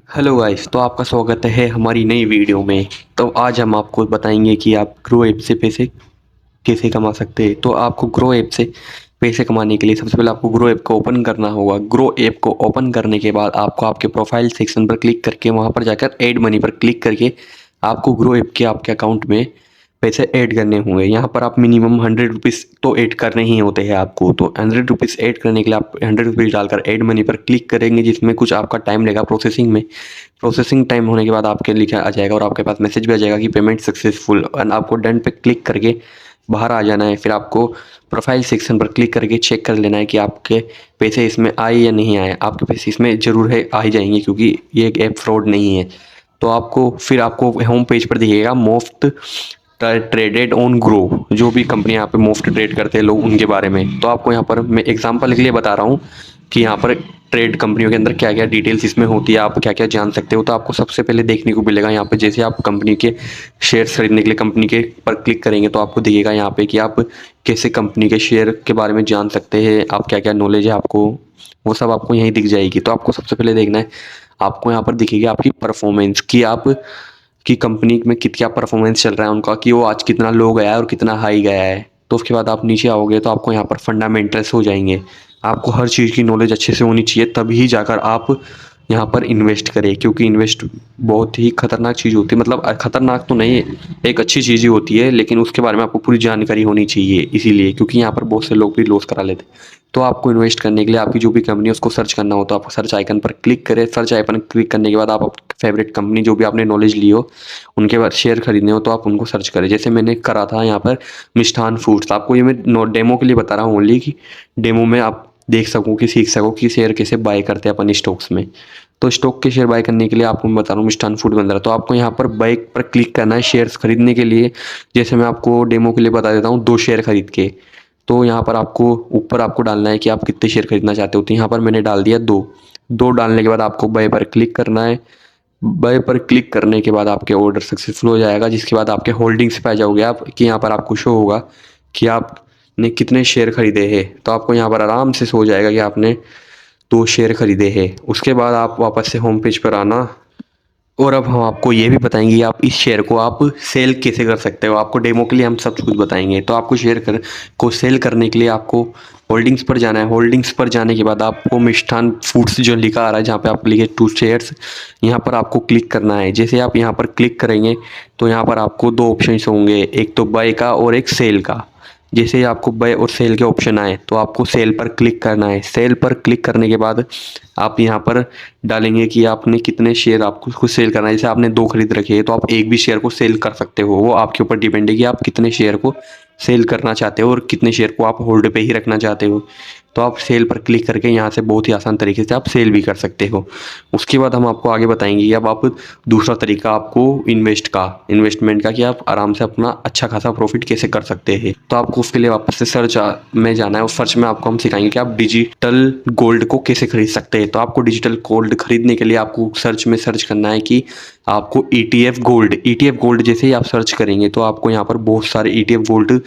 Hello guys, तो आपका स्वागत है हमारी नई वीडियो में। तो आज हम आपको बताएंगे कि आप ग्रो ऐप से पैसे कैसे कमा सकते हैं। तो आपको ग्रो ऐप से पैसे कमाने के लिए सबसे पहले आपको ग्रो ऐप को ओपन करना होगा। ग्रो ऐप को ओपन करने के बाद आपको आपके प्रोफाइल सेक्शन पर क्लिक करके वहाँ पर जाकर ऐड मनी पर क्लिक करके आपको ग्रो ऐप के आपके अकाउंट में पैसे ऐड करने होंगे। यहाँ पर आप मिनिमम 100 रुपीज़ तो ऐड करने ही होते हैं आपको। तो 100 रुपीज़ ऐड करने के लिए आप 100 रुपीज़ डालकर ऐड मनी पर क्लिक करेंगे, जिसमें कुछ आपका टाइम लगेगा प्रोसेसिंग में। प्रोसेसिंग टाइम होने के बाद आपके लिखा आ जाएगा और आपके पास मैसेज भी आ जाएगा कि पेमेंट सक्सेसफुल, और आपको डन पे क्लिक करके बाहर आ जाना है। फिर आपको प्रोफाइल सेक्शन पर क्लिक करके चेक कर लेना है कि आपके पैसे इसमें आए या नहीं आए। आपके पैसे इसमें ज़रूर है आ ही जाएंगे, क्योंकि ये एक ऐप फ्रॉड नहीं है। तो आपको होम पेज पर दिखेगा मोफ्त ट्रेडेड ऑन ग्रो, जो भी कंपनी यहाँ पे मुफ्त ट्रेड करते हैं लोग, उनके बारे में। तो आपको यहाँ पर मैं एग्जांपल के लिए बता रहा हूँ कि यहाँ पर ट्रेड कंपनियों के अंदर क्या क्या डिटेल्स इसमें होती है, आप क्या क्या जान सकते हो। तो आपको सबसे पहले देखने को मिलेगा यहाँ पे, जैसे आप कंपनी के शेयर्स खरीदने के लिए कंपनी के पर क्लिक करेंगे तो आपको दिखेगा यहाँ पे कि आप कैसे कंपनी के शेयर के बारे में जान सकते हैं, आप क्या क्या नॉलेज है आपको, वो सब आपको यहीं दिख जाएगी। तो आपको सबसे पहले देखना है, आपको यहाँ पर दिखेगी आपकी परफॉर्मेंस की आप कि कंपनी में क्या परफॉर्मेंस चल रहा है उनका, कि वो आज कितना लो गया है और कितना हाई गया है। तो उसके बाद आप नीचे आओगे तो आपको यहाँ पर फंडामेंटल्स हो जाएंगे। आपको हर चीज़ की नॉलेज अच्छे से होनी चाहिए, तभी जाकर आप यहाँ पर इन्वेस्ट करें, क्योंकि इन्वेस्ट बहुत ही खतरनाक चीज़ होती है। मतलब खतरनाक तो नहीं, एक अच्छी चीज़ ही होती है, लेकिन उसके बारे में आपको पूरी जानकारी होनी चाहिए। इसीलिए क्योंकि यहाँ पर बहुत से लोग भी लॉस करा लेते हैं। तो आपको इन्वेस्ट करने के लिए आपकी जो भी कंपनी है उसको सर्च करना हो, तो आपको सर्च आइकन पर क्लिक करें। सर्च आइकन क्लिक करने के बाद आप फेवरेट कंपनी जो भी आपने नॉलेज ली हो उनके बाद शेयर खरीदने हो तो आप उनको सर्च करें। जैसे मैंने करा था यहाँ पर मिष्ठान फूड्स। आपको ये मैं डेमो के लिए बता रहा हूँ ओनली, कि डेमो में आप देख सको कि सीख सको कि शेयर कैसे बाय करते हैं अपन स्टॉक्स में। तो स्टॉक के शेयर बाय करने के लिए आपको मैं बता रहा हूँ मिष्ठान फूड बन रहा है। तो आपको यहाँ पर बाय पर क्लिक करना है शेयर्स खरीदने के लिए। जैसे मैं आपको डेमो के लिए बता देता हूँ, 2 शेयर खरीद के। तो यहाँ पर आपको ऊपर आपको डालना है कि आप कितने शेयर खरीदना चाहते हो। तो यहाँ पर मैंने डाल दिया 2। 2 डालने के बाद आपको बाय पर क्लिक करना है। बाय पर क्लिक करने के बाद आपके ऑर्डर सक्सेसफुल हो जाएगा, जिसके बाद आपके होल्डिंग्स पे आ जाओगे आप, कि यहाँ पर आपको शो होगा कि आपने कितने शेयर खरीदे हैं। तो आपको यहाँ पर आराम से शो हो जाएगा कि आपने 2 शेयर खरीदे हैं। उसके बाद आप वापस से होम पेज पर आना, और अब हम आपको ये भी बताएंगे कि आप इस शेयर को आप सेल कैसे कर सकते हो। आपको डेमो के लिए हम सब कुछ बताएंगे। तो आपको को सेल करने के लिए आपको होल्डिंग्स पर जाना है। होल्डिंग्स पर जाने के बाद आपको मिष्ठान फूड्स जो लिखा आ रहा है, जहाँ पे आप लिखे 2 शेयर्स, यहाँ पर आपको क्लिक करना है। जैसे आप यहाँ पर क्लिक करेंगे तो यहाँ पर आपको 2 ऑप्शन होंगे, एक तो बाय का और एक सेल का। जैसे ही आपको बाय और सेल के ऑप्शन आए तो आपको सेल पर क्लिक करना है। सेल पर क्लिक करने के बाद आप यहाँ पर डालेंगे कि आपने कितने शेयर आपको खुद सेल करना है। जैसे आपने 2 खरीद रखे हैं तो आप एक भी शेयर को सेल कर सकते हो। वो आपके ऊपर डिपेंड है कि आप कितने शेयर को सेल करना चाहते हो और कितने शेयर को आप होल्ड पे ही रखना चाहते हो। तो आप सेल पर क्लिक करके यहाँ से बहुत ही आसान तरीके से आप सेल भी कर सकते हो। उसके बाद हम आपको आगे बताएंगे कि अब आप दूसरा तरीका आपको इन्वेस्टमेंट का, कि आप आराम से अपना अच्छा खासा प्रॉफिट कैसे कर सकते हैं। तो आपको उसके लिए वापस से सर्च में जाना है, और सर्च में आपको हम सिखाएंगे कि आप डिजिटल गोल्ड को कैसे खरीद सकते हैं। तो आपको डिजिटल गोल्ड खरीदने के लिए आपको सर्च में सर्च करना है कि आपको ETF गोल्ड जैसे ही आप सर्च करेंगे तो आपको यहाँ पर बहुत सारे ETF गोल्ड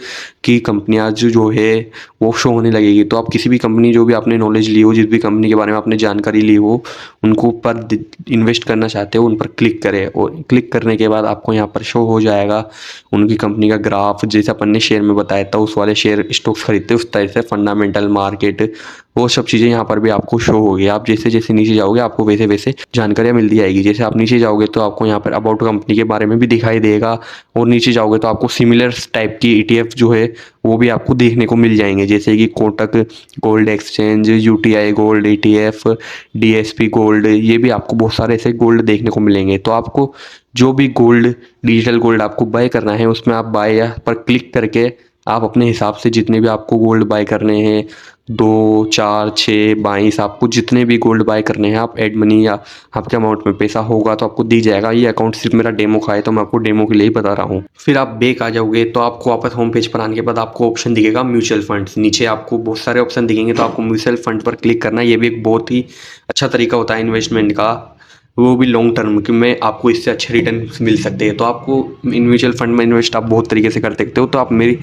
की कंपनियां जो है वो शो होने लगेगी। तो आप किसी भी कंपनी जो भी आपने नॉलेज ली हो, जिस भी कंपनी के बारे में आपने जानकारी ली हो, उनको पर इन्वेस्ट करना चाहते हो उन पर क्लिक करें। और क्लिक करने के बाद आपको यहाँ पर शो हो जाएगा उनकी कंपनी का ग्राफ, जैसे अपन ने शेयर में बताया था उस वाले शेयर स्टॉक्स खरीदते उस तरह से फंडामेंटल मार्केट, वो सब चीज़ें यहाँ पर भी आपको शो होगी। आप जैसे जैसे नीचे जाओगे आपको वैसे वैसे जानकारियाँ मिलती जाएगी। जैसे आप नीचे जाओगे तो आपको यहाँ पर अबाउट कंपनी के बारे में भी दिखाई देगा, और नीचे जाओगे तो आपको सिमिलर टाइप की ETF जो है वो भी आपको देखने को मिल जाएंगे, जैसे कि Kotak gold exchange, UTI gold ETF, DSP gold, ये भी आपको बहुत सारे ऐसे गोल्ड देखने को मिलेंगे। तो आपको जो भी गोल्ड डिजिटल गोल्ड आपको बाय करना है उसमें आप बाय पर क्लिक करके आप अपने हिसाब से जितने भी आपको गोल्ड बाय करने हैं, 2, 4, 6, 22, आपको जितने भी गोल्ड बाय करने हैं आप एड मनी या आपके अमाउंट में पैसा होगा तो आपको दी जाएगा। ये अकाउंट सिर्फ मेरा डेमो का है, तो मैं आपको डेमो के लिए ही बता रहा हूँ। फिर आप बैक आ जाओगे तो आपको वापस होम पेज पर आने के बाद आपको ऑप्शन दिखेगा म्यूचुअल फंड्स। नीचे आपको बहुत सारे ऑप्शन दिखेंगे, तो आपको म्यूचुअल फंड पर क्लिक करना है। ये भी एक बहुत ही अच्छा तरीका होता है इन्वेस्टमेंट का, वो भी लॉन्ग टर्म कि में आपको इससे अच्छे रिटर्न मिल सकते हैं। तो आपको म्यूचुअल फंड में इन्वेस्ट आप बहुत तरीके से कर सकते हो। तो आप मेरी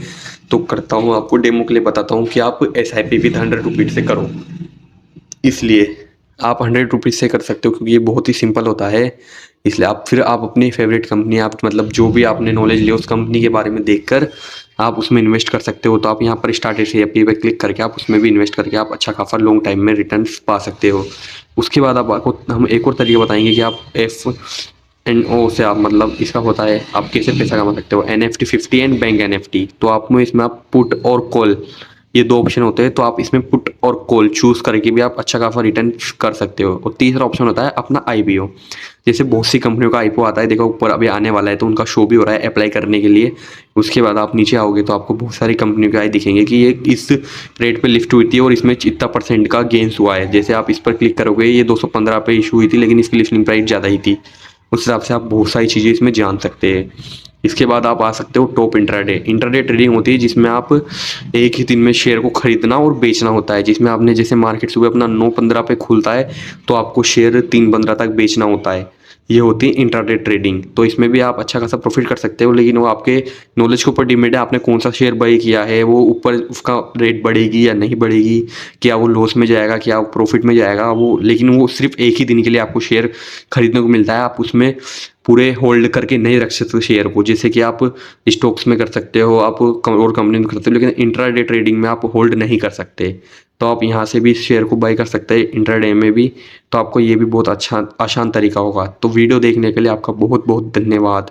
तो करता हूँ, आपको डेमो के लिए बताता हूँ कि आप SIP विद 100 रुपीज़ से करो। इसलिए आप 100 रुपीज़ से कर सकते हो, क्योंकि ये बहुत ही सिंपल होता है। इसलिए आप अपनी फेवरेट कंपनी, आप मतलब जो भी आपने नॉलेज लिया उस कंपनी के बारे में देखकर आप उसमें इन्वेस्ट कर सकते हो। तो आप यहाँ पर स्टार्ट एस.आई.पी पे क्लिक करके आप उसमें भी इन्वेस्ट करके आप अच्छा खासा लॉन्ग टाइम में रिटर्न्स पा सकते हो। उसके बाद आप आपको हम एक और तरीका बताएंगे कि आप एफ.एन.ओ से आप मतलब इसका होता है आप कैसे पैसा कमा सकते हो, NFT 50 एंड बैंक NFT। तो आप में इसमें आप पुट और कॉल, ये दो ऑप्शन होते हैं। तो आप इसमें पुट और कॉल चूज करके भी आप अच्छा खासा रिटर्न कर सकते हो। और तीसरा ऑप्शन होता है अपना IPO। जैसे बहुत सी कंपनियों का IPO आता है, देखो ऊपर अभी आने वाला है तो उनका शो भी हो रहा है अप्लाई करने के लिए। उसके बाद आप नीचे आओगे तो आपको बहुत सारी कंपनियों के दिखेंगे कि ये इस रेट पे लिफ्ट हुई थी और इसमें इतना % का गेंस हुआ है। जैसे आप इस पर क्लिक करोगे, ये 215 पे इशू हुई थी लेकिन इसकी लिस्टिंग प्राइस ज़्यादा ही थी। उस हिसाब से आप बहुत सारी चीज़ें इसमें जान सकते हैं। इसके बाद आप आ सकते हो टॉप इंट्राडे। इंट्राडे ट्रेडिंग होती है जिसमें आप एक ही दिन में शेयर को खरीदना और बेचना होता है। जिसमें आपने जैसे मार्केट सुबह अपना 9:15 पे खुलता है तो आपको शेयर 3:15 तक बेचना होता है। ये होती है इंट्राडे ट्रेडिंग। तो इसमें भी आप अच्छा खासा प्रॉफिट कर सकते हो, लेकिन वो आपके नॉलेज के ऊपर डिपेंड है। आपने कौन सा शेयर बाई किया है, वो ऊपर उसका रेट बढ़ेगी या नहीं बढ़ेगी, क्या वो लॉस में जाएगा, क्या वो प्रॉफिट में जाएगा, वो लेकिन वो सिर्फ एक ही दिन के लिए आपको शेयर खरीदने को मिलता है। आप उसमें पूरे होल्ड करके नहीं रख सकते शेयर को, जैसे कि आप स्टॉक्स में कर सकते हो, आप और कंपनी में कर सकते हो, लेकिन इंट्राडे ट्रेडिंग में आप होल्ड नहीं कर सकते। तो आप यहाँ से भी शेयर को बाई कर सकते हैं इंट्राडे में भी। तो आपको ये भी बहुत अच्छा आसान तरीका होगा। तो वीडियो देखने के लिए आपका बहुत बहुत धन्यवाद।